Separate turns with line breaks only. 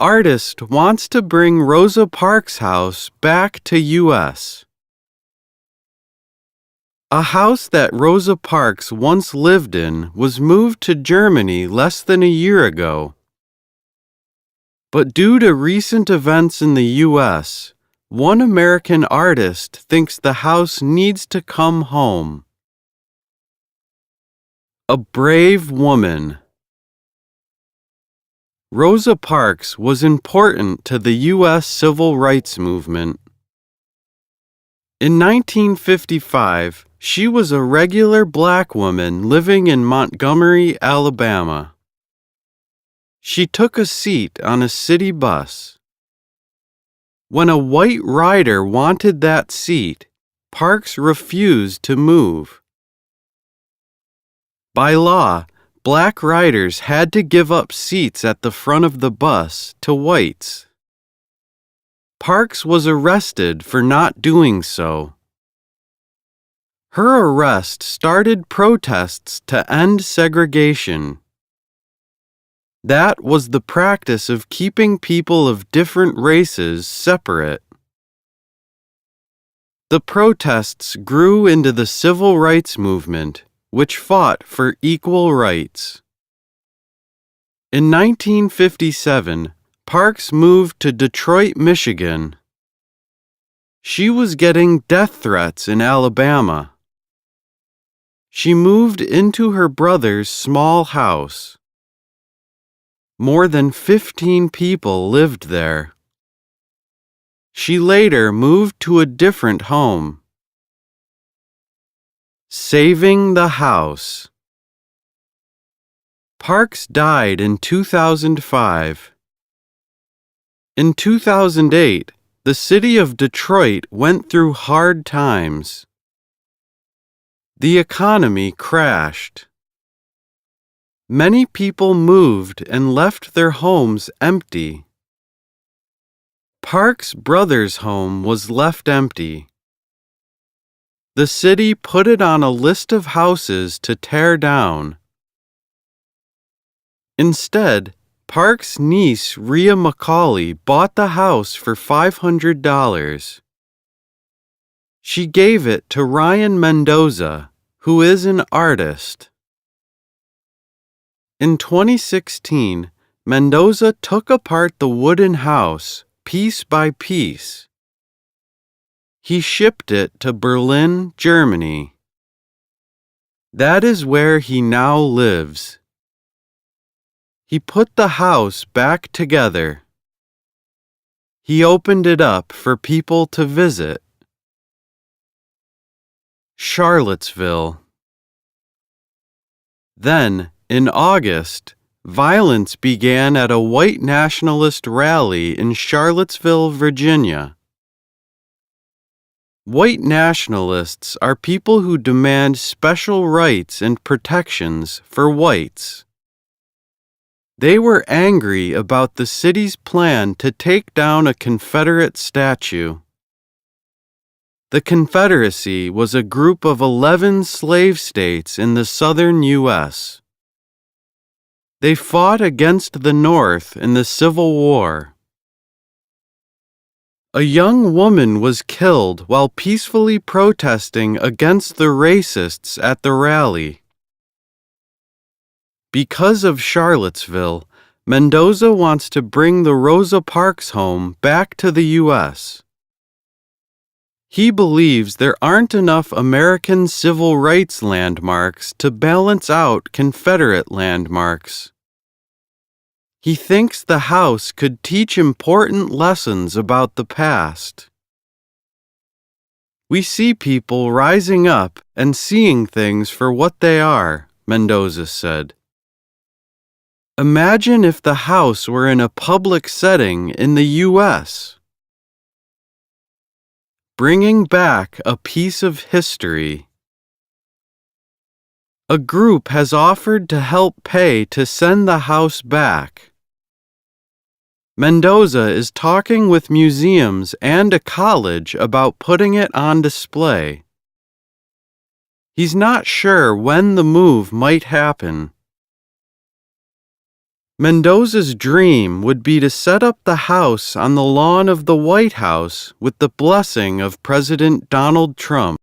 artist wants to bring Rosa Parks' house back to U.S. A house that Rosa Parks once lived in was moved to Germany less than a year ago. But due to recent events in the U.S., one American artist thinks the house needs to come home. A brave woman. Rosa Parks was important to the U.S. civil rights movement. In 1955, she was a regular black woman living in Montgomery, Alabama. She took a seat on a city bus. When a white rider wanted that seat, Parks refused to move. By law, black riders had to give up seats at the front of the bus to whites. Parks was arrested for not doing so. Her arrest started protests to end segregation. That was the practice of keeping people of different races separate. The protests grew into the civil rights movement, which fought for equal rights. In 1957, Parks moved to Detroit, Michigan. She was getting death threats in Alabama. She moved into her brother's small house. More than 15 people lived there. She later moved to a different home. Saving the house. Parks died in 2005. In 2008, the city of Detroit went through hard times. The economy crashed. Many people moved and left their homes empty. Parks' brother's home was left empty. The city put it on a list of houses to tear down. Instead, Parks' niece Rhea McCauley bought the house for $500. She gave it to Ryan Mendoza, who is an artist. In 2016, Mendoza took apart the wooden house, piece by piece. He shipped it to Berlin, Germany. That is where he now lives. He put the house back together. He opened it up for people to visit. Charlottesville. Then, in August, violence began at a white nationalist rally in Charlottesville, Virginia. White nationalists are people who demand special rights and protections for whites. They were angry about the city's plan to take down a Confederate statue. The Confederacy was a group of 11 slave states in the southern U.S. They fought against the North in the Civil War. A young woman was killed while peacefully protesting against the racists at the rally. Because of Charlottesville, Mendoza wants to bring the Rosa Parks home back to the U.S. He believes there aren't enough American civil rights landmarks to balance out Confederate landmarks. He thinks the house could teach important lessons about the past. We see people rising up and seeing things for what they are, Mendoza said. Imagine if the house were in a public setting in the U.S. Bringing back a piece of history. A group has offered to help pay to send the house back. Mendoza is talking with museums and a college about putting it on display. He's not sure when the move might happen. Mendoza's dream would be to set up the house on the lawn of the White House with the blessing of President Donald Trump.